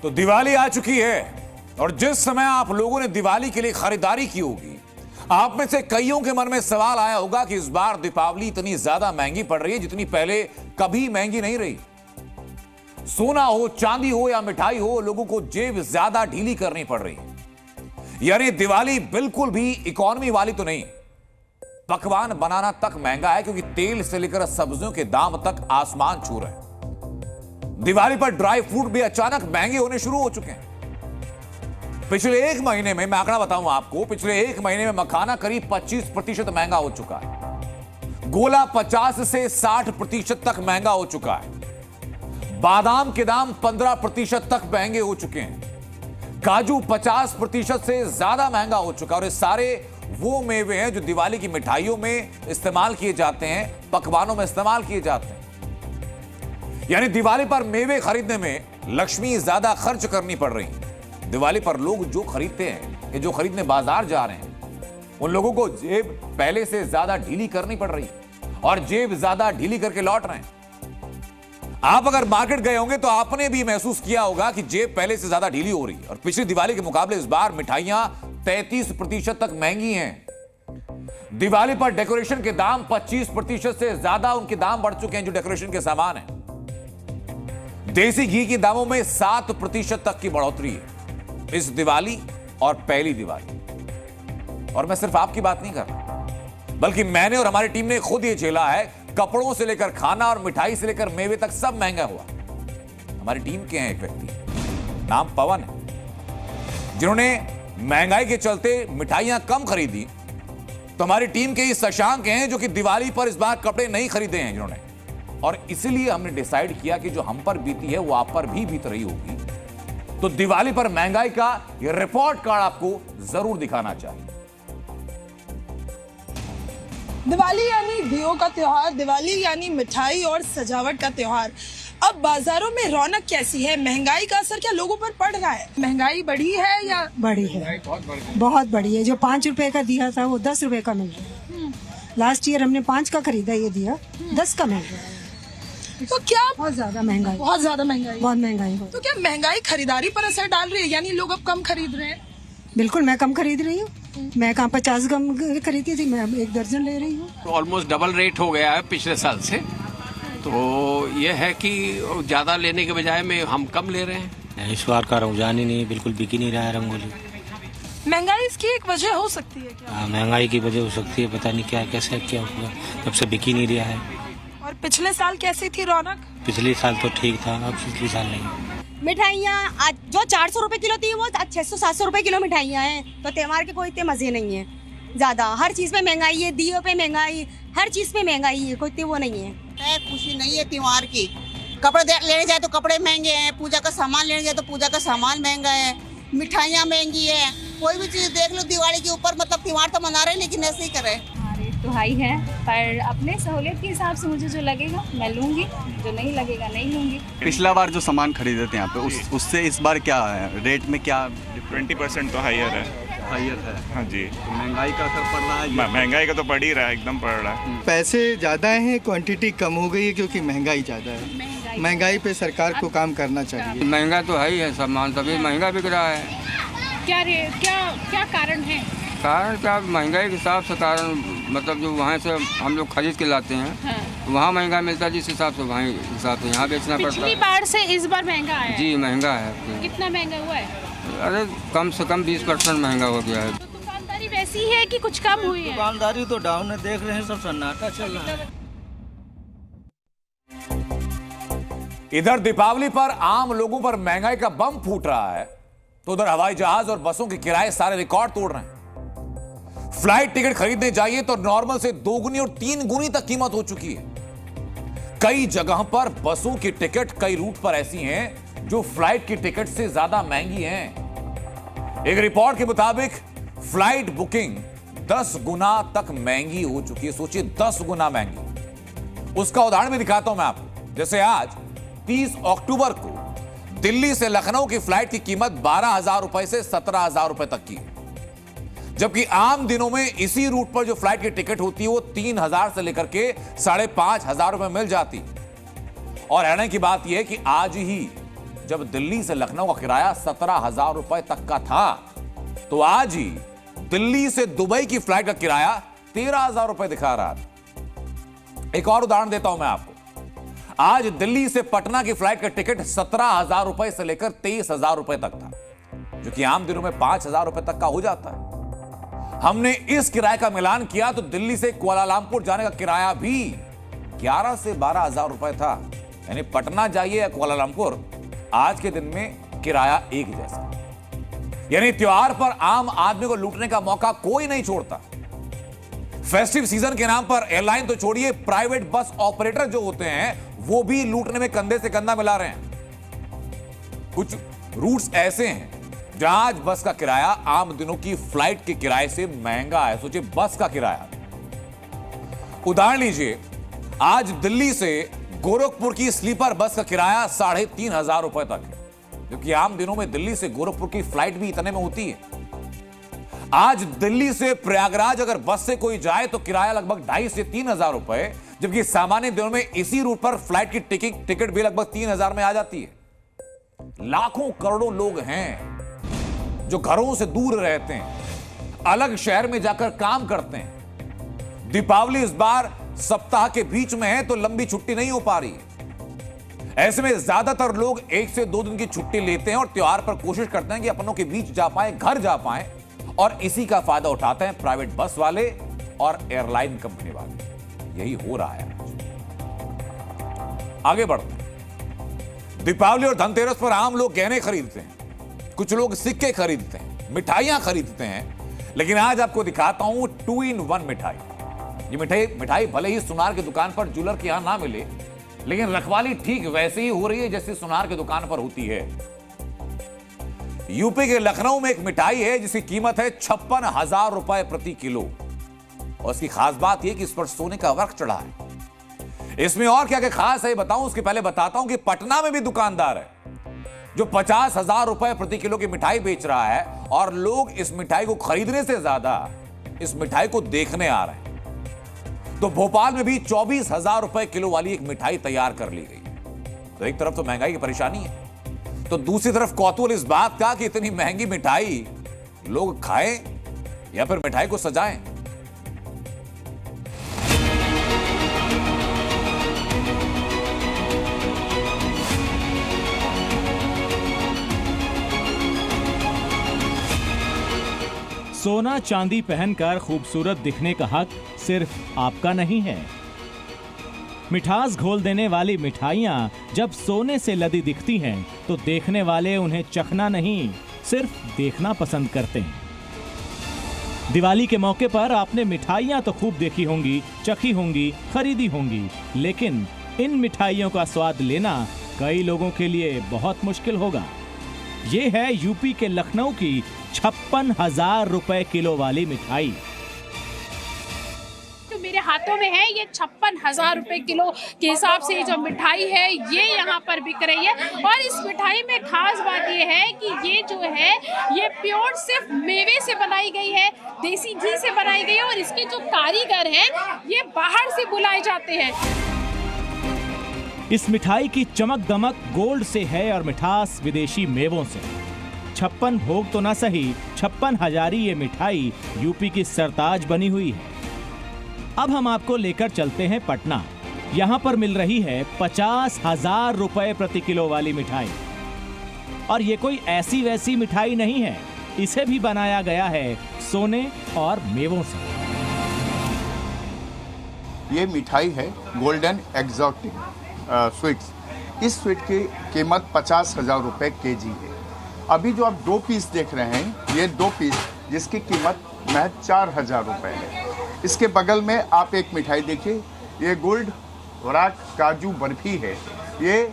तो दिवाली आ चुकी है और जिस समय आप लोगों ने दिवाली के लिए खरीदारी की होगी, आप में से कईयों के मन में सवाल आया होगा कि इस बार दीपावली इतनी ज्यादा महंगी पड़ रही है जितनी पहले कभी महंगी नहीं रही। सोना हो, चांदी हो या मिठाई हो, लोगों को जेब ज्यादा ढीली करनी पड़ रही है। यानी दिवाली बिल्कुल भी इकोनॉमी वाली तो नहीं। पकवान बनाना तक महंगा है क्योंकि तेल से लेकर सब्जियों के दाम तक आसमान छू रहे हैं। दिवाली पर ड्राई फ्रूट भी अचानक महंगे होने शुरू हो चुके हैं। पिछले एक महीने में, मैं आंकड़ा बताऊं आपको, पिछले एक महीने में मखाना करीब 25% महंगा हो चुका है। गोला 50 से 60% तक महंगा हो चुका है। बादाम के दाम 15% तक महंगे हो चुके हैं। काजू 50% से ज्यादा महंगा हो चुका है। और ये सारे वो मेवे हैं जो दिवाली की मिठाइयों में इस्तेमाल किए जाते हैं, पकवानों में इस्तेमाल किए जाते हैं। यानी दिवाली पर मेवे खरीदने में लक्ष्मी ज्यादा खर्च करनी पड़ रही है। दिवाली पर लोग जो खरीदते हैं, ये जो खरीदने बाजार जा रहे हैं, उन लोगों को जेब पहले से ज्यादा ढीली करनी पड़ रही है और जेब ज्यादा ढीली करके लौट रहे हैं। आप अगर मार्केट गए होंगे तो आपने भी महसूस किया होगा कि जेब पहले से ज्यादा ढीली हो रही है। और पिछली दिवाली के मुकाबले इस बार मिठाइयां 33% तक महंगी हैं। दिवाली पर डेकोरेशन के दाम 25% से ज्यादा उनके दाम बढ़ चुके हैं, जो डेकोरेशन के सामान हैं। देसी घी के दामों में 7% तक की बढ़ोतरी है इस दिवाली और पहली दिवाली। और मैं सिर्फ आपकी बात नहीं कर रहा, बल्कि मैंने और हमारी टीम ने खुद ये झेला है। कपड़ों से लेकर खाना और मिठाई से लेकर मेवे तक सब महंगा हुआ। हमारी टीम के हैं एक व्यक्ति, नाम पवन है, जिन्होंने महंगाई के चलते मिठाइयां कम खरीदी। तो हमारी टीम के ये शशांक हैं जो कि दिवाली पर इस बार कपड़े नहीं खरीदे हैं जिन्होंने। और इसलिए हमने डिसाइड किया कि जो हम पर बीती है वो आप पर भी बीत रही होगी। तो दिवाली पर महंगाई का ये रिपोर्ट कार्ड आपको जरूर दिखाना चाहिए। दिवाली यानी दियों का त्योहार, दिवाली यानी मिठाई और सजावट का त्योहार। अब बाजारों में रौनक कैसी है? महंगाई का असर क्या लोगों पर पड़ रहा है? महंगाई बढ़ी है या बढ़ी है? बहुत बढ़ी है। जो 5 रुपए का दिया था वो 10 रुपए का मिल रहा है। लास्ट ईयर हमने 5 का खरीदा, ये दिया 10 का मिल रहा है। तो क्या बहुत ज्यादा महंगाई, बहुत ज्यादा महंगाई, बहुत महंगाई हो। तो क्या महंगाई खरीदारी पर असर डाल रही है? यानी लोग अब कम खरीद रहे हैं? बिल्कुल, मैं कम खरीद रही हूँ। मैं कहाँ 50 ग्राम खरीदी थी, मैं 1 दर्जन ले रही हूँ। तो ऑलमोस्ट डबल रेट हो गया है पिछले साल से। तो ये है कि ज्यादा लेने के बजाय में हम कम ले रहे हैं। इस बार का रुझान ही नहीं, बिल्कुल बिक ही नहीं रहा है रंगोली। महंगाई इसकी एक वजह हो सकती है क्या? महंगाई की वजह हो सकती है, पता नहीं क्या कैसे क्या हुआ, तब से बिक ही नहीं रहा है। और पिछले साल कैसी थी रौनक? पिछले साल तो ठीक था, अब पिछले साल नहीं। मिठाइयाँ आज जो 400 रुपए किलो थी वो 600-700 रुपए किलो मिठाइयाँ हैं। तो त्योहार के कोई इतने मजे नहीं है। ज्यादा हर चीज पे महंगाई है, दियों पे महंगाई, हर चीज पे महंगाई है, कोई वो नहीं है। खुशी नहीं है त्योहार की। कपड़े लेने जाए तो कपड़े महंगे हैं, पूजा का सामान लेने जाए तो पूजा का सामान महंगा है, मिठाइयाँ महंगी है। कोई भी चीज देख लो दिवाली के ऊपर, मतलब त्योहार तो मना रहे हैं लेकिन ऐसे ही करे। तो हाई है, पर अपने सहूलियत के हिसाब से मुझे जो लगेगा मैं लूंगी, जो नहीं लगेगा नहीं लूंगी। पिछला बार जो सामान खरीदे थे यहाँ पे उससे इस बार क्या है रेट में? क्या 20% तो हायर है। हायर है? हाँ जी। तो महंगाई का असर पड़ रहा है? महंगाई का तो पड़ ही रहा है, एकदम पड़ रहा है। पैसे ज़्यादा हैं, क्वांटिटी कम हो गई है क्योंकि महंगाई ज़्यादा है। महंगाई पे सरकार को काम करना चाहिए। महंगा तो है ही है, सामान तभी महंगा बिक रहा है। क्या कारण है? कारण क्या, महंगाई के हिसाब से कारण, मतलब जो वहाँ से हम लोग खरीद के लाते हैं। हाँ। वहाँ महंगा मिलता है, जिस हिसाब से वहाँ हिसाब से यहाँ बेचना पड़ता है। पिछली बार से इस बार महंगा है? जी महंगा है। कितना महंगा हुआ है? अरे कम से कम 20% महंगा हो गया है। तो दुकानदारी वैसी है कि कुछ कम हुई है? दुकानदारी तो डाउन है, देख रहे हैं सब सन्नाटा चल रहा है। इधर दीपावली पर आम लोगों पर महंगाई का बम फूट रहा है, तो उधर हवाई जहाज और बसों के किराए सारे रिकॉर्ड तोड़ रहे हैं। फ्लाइट टिकट खरीदने जाइए तो नॉर्मल से 2 गुनी और 3 गुनी तक कीमत हो चुकी है। कई जगह पर बसों की टिकट कई रूट पर ऐसी हैं जो फ्लाइट की टिकट से ज्यादा महंगी हैं। एक रिपोर्ट के मुताबिक फ्लाइट बुकिंग 10 गुना तक महंगी हो चुकी है। सोचिए, 10 गुना महंगी। उसका उदाहरण भी दिखाता हूं मैं आपको। जैसे आज 30 अक्टूबर को दिल्ली से लखनऊ की फ्लाइट की कीमत 12,000 रुपए से 17,000 रुपए तक की है, जबकि आम दिनों में इसी रूट पर जो फ्लाइट की टिकट होती है वो 3,000 से लेकर के 5,500 रुपए मिल जाती। और हैरानी की बात यह है कि आज ही जब दिल्ली से लखनऊ का किराया 17,000 रुपए तक का था, तो आज ही दिल्ली से दुबई की फ्लाइट का किराया 13,000 रुपए दिखा रहा था। एक और उदाहरण देता हूं मैं आपको। आज दिल्ली से पटना की फ्लाइट का टिकट 17,000 रुपए से लेकर 23,000 रुपए तक था, जो कि आम दिनों में 5,000 रुपए तक का हो जाता है। हमने इस किराए का मिलान किया तो दिल्ली से कुआलालंपुर जाने का किराया भी 11 से 12,000 रुपए था। यानी पटना जाइए या कुआलालंपुर, आज के दिन में किराया एक जैसा। यानी त्योहार पर आम आदमी को लूटने का मौका कोई नहीं छोड़ता। फेस्टिव सीजन के नाम पर एयरलाइन तो छोड़िए, प्राइवेट बस ऑपरेटर जो होते हैं वो भी लूटने में कंधे से कंधा मिला रहे हैं। कुछ रूट्स ऐसे हैं जहां आज बस का किराया आम दिनों की फ्लाइट के किराए से महंगा है। सोचिए, बस का किराया। उदाहरण लीजिए, आज दिल्ली से गोरखपुर की स्लीपर बस का किराया 3,500 रुपए तक है, क्योंकि आम दिनों में दिल्ली से गोरखपुर की फ्लाइट भी इतने में होती है। आज दिल्ली से प्रयागराज अगर बस से कोई जाए तो किराया लगभग 2,500 से 3,000 रुपए, जबकि सामान्य दिनों में इसी रूट पर फ्लाइट की टिकट भी लगभग 3,000 में आ जाती है। लाखों करोड़ों लोग हैं जो घरों से दूर रहते हैं, अलग शहर में जाकर काम करते हैं। दीपावली इस बार सप्ताह के बीच में है तो लंबी छुट्टी नहीं हो पा रही है। ऐसे में ज्यादातर लोग 1 से 2 दिन की छुट्टी लेते हैं और त्योहार पर कोशिश करते हैं कि अपनों के बीच जा पाए, घर जा पाए, और इसी का फायदा उठाते हैं प्राइवेट बस वाले और एयरलाइन कंपनी वाले। यही हो रहा है। आगे बढ़ते हैं। दीपावली और धनतेरस पर आम लोग गहने खरीदते हैं, कुछ लोग सिक्के खरीदते हैं, मिठाइयां खरीदते हैं। लेकिन आज आपको दिखाता हूं 2 in 1 मिठाई। ये मिठाई भले ही सुनार की दुकान पर ज्वेलर के यहां ना मिले, लेकिन रखवाली ठीक वैसे ही हो रही है जैसे सुनार की दुकान पर होती है। यूपी के लखनऊ में एक मिठाई है जिसकी कीमत है 56,000 रुपए प्रति किलो, और इसकी खास बात यह कि इस पर सोने का वर्क चढ़ा है। इसमें और क्या क्या खास है बताऊं, उसके पहले बताता हूं कि पटना में भी दुकानदार है जो 50,000 रुपए प्रति किलो की मिठाई बेच रहा है, और लोग इस मिठाई को खरीदने से ज्यादा इस मिठाई को देखने आ रहे हैं। तो भोपाल में भी 24,000 रुपए किलो वाली एक मिठाई तैयार कर ली गई। तो एक तरफ तो महंगाई की परेशानी है, तो दूसरी तरफ कौतूहल इस बात का कि इतनी महंगी मिठाई लोग खाएं या फिर मिठाई को सजाएं। सोना चांदी पहनकर खूबसूरत दिखने का हक सिर्फ आपका नहीं है। मिठास घोल देने वाली मिठाइयाँ जब सोने से लदी दिखती हैं तो देखने वाले उन्हें चखना नहीं, सिर्फ देखना पसंद करते हैं। दिवाली के मौके पर आपने मिठाइयाँ तो खूब देखी होंगी, चखी होंगी, खरीदी होंगी, लेकिन इन मिठाइयों का स्वाद लेना कई लोगों के लिए बहुत मुश्किल होगा। ये है यूपी के लखनऊ की 56,000 रुपए किलो वाली मिठाई। जो मेरे हाथों में है ये 56,000 रुपए किलो के हिसाब से जो मिठाई है ये यहाँ पर बिक रही है। और इस मिठाई में खास बात ये है कि ये जो है ये प्योर सिर्फ मेवे से बनाई गई है, देसी घी से बनाई गई है, और इसके जो कारीगर हैं ये बाहर से बुलाए जाते हैं। इस मिठाई की चमक दमक गोल्ड से है और मिठास विदेशी मेवों से। 56 भोग तो ना सही, 56,000 ये मिठाई यूपी की सरताज बनी हुई है। अब हम आपको लेकर चलते हैं पटना। यहाँ पर मिल रही है 50,000 रुपए प्रति किलो वाली मिठाई। और ये कोई ऐसी वैसी मिठाई नहीं है, इसे भी बनाया गया है सोने और मेवों से। ये मिठाई है गोल्डन एक्सोटिक स्वीट्स। इस स्वीट की कीमत 50,000 रुपये केजी है। अभी जो आप 2 पीस देख रहे हैं, ये 2 पीस जिसकी कीमत महज 4,000 रुपये है। इसके बगल में आप एक मिठाई देखिए, ये गोल्ड वराक काजू बर्फी है। ये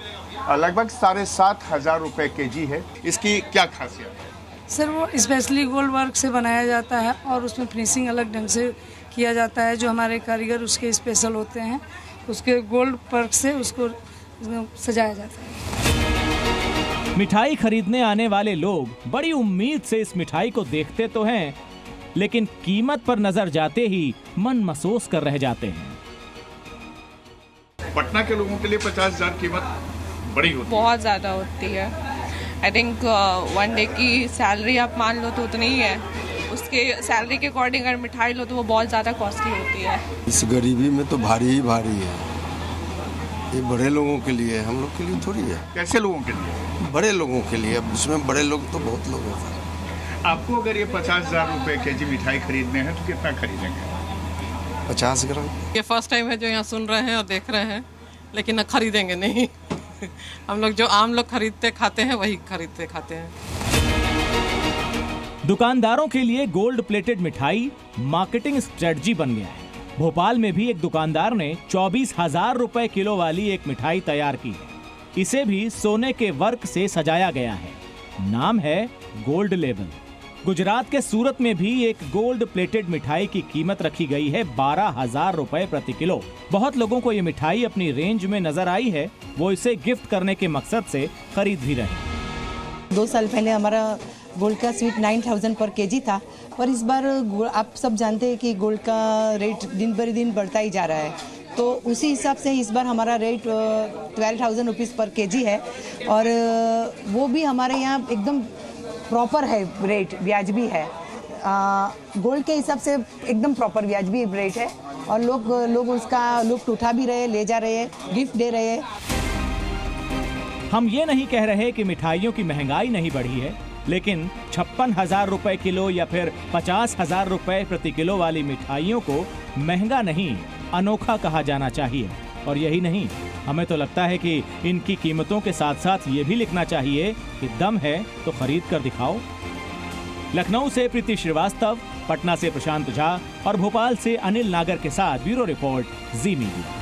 लगभग 7,500 रुपये केजी है। इसकी क्या खासियत है? सर वो स्पेशली गोल्ड वर्क से बनाया जाता है और उसमें फिनिशिंग अलग ढंग से किया जाता है। जो हमारे कारीगर उसके स्पेशल होते हैं, उसके गोल्ड वर्क से उसको सजाया जाता है। मिठाई खरीदने आने वाले लोग बड़ी उम्मीद से इस मिठाई को देखते तो हैं, लेकिन कीमत पर नजर जाते ही मन महसूस कर रह जाते हैं। पटना के लोगों के लिए 50,000 कीमत बड़ी होती है। बहुत ज्यादा होती है। आई थिंक 1 डे की सैलरी आप मान लो तो उतनी ही है, उसके सैलरी के अकॉर्डिंग अगर मिठाई लो तो वो बहुत ज़्यादा कॉस्टली होती है। इस गरीबी में तो भारी ही भारी है, ये बड़े लोगों के लिए, हम लोग के लिए थोड़ी है। कैसे लोगों के लिए? बड़े लोगों के लिए, अब इसमें बड़े लोग तो बहुत लोग हैं। आपको अगर ये 50,000 रुपए केजी मिठाई खरीदने हैं तो कितना खरीदेंगे? 50 ग्राम। ये फर्स्ट टाइम है जो यहाँ सुन रहे हैं और देख रहे हैं, लेकिन खरीदेंगे नहीं। हम लोग जो आम लोग खरीदते खाते हैं वही खरीदते खाते हैं। दुकानदारों के लिए गोल्ड प्लेटेड मिठाई मार्केटिंग स्ट्रेटजी बन गया है। भोपाल में भी एक दुकानदार ने 24,000 रुपए किलो वाली एक मिठाई तैयार की है। इसे भी सोने के वर्क से सजाया गया है। नाम है गोल्ड लेवल। गुजरात के सूरत में भी एक गोल्ड प्लेटेड मिठाई की कीमत रखी गई है 12,000 रुपए प्रति किलो। बहुत लोगों को ये मिठाई अपनी रेंज में नजर आई है, वो इसे गिफ्ट करने के मकसद से खरीद भी रहे। 2 साल पहले हमारा गोल्ड का स्वीट 9,000 पर केजी था, पर इस बार आप सब जानते हैं कि गोल्ड का रेट दिन पर दिन बढ़ता ही जा रहा है, तो उसी हिसाब से इस बार हमारा रेट 12,000 रुपीज़ पर केजी है। और वो भी हमारे यहाँ एकदम प्रॉपर है रेट, व्याजबी है। गोल्ड के हिसाब से एकदम प्रॉपर व्याजबी रेट है, और लोग उसका लुफ्त उठा भी रहे, ले जा रहे हैं, गिफ्ट दे रहे हैं। हम ये नहीं कह रहे कि मिठाइयों की महंगाई नहीं बढ़ी है, लेकिन 56,000 रुपए किलो या फिर 50,000 रुपए प्रति किलो वाली मिठाइयों को महंगा नहीं, अनोखा कहा जाना चाहिए। और यही नहीं, हमें तो लगता है कि इनकी कीमतों के साथ साथ ये भी लिखना चाहिए कि दम है तो खरीद कर दिखाओ। लखनऊ से प्रीति श्रीवास्तव, पटना से प्रशांत झा और भोपाल से अनिल नागर के साथ ब्यूरो रिपोर्ट, जी मीडिया।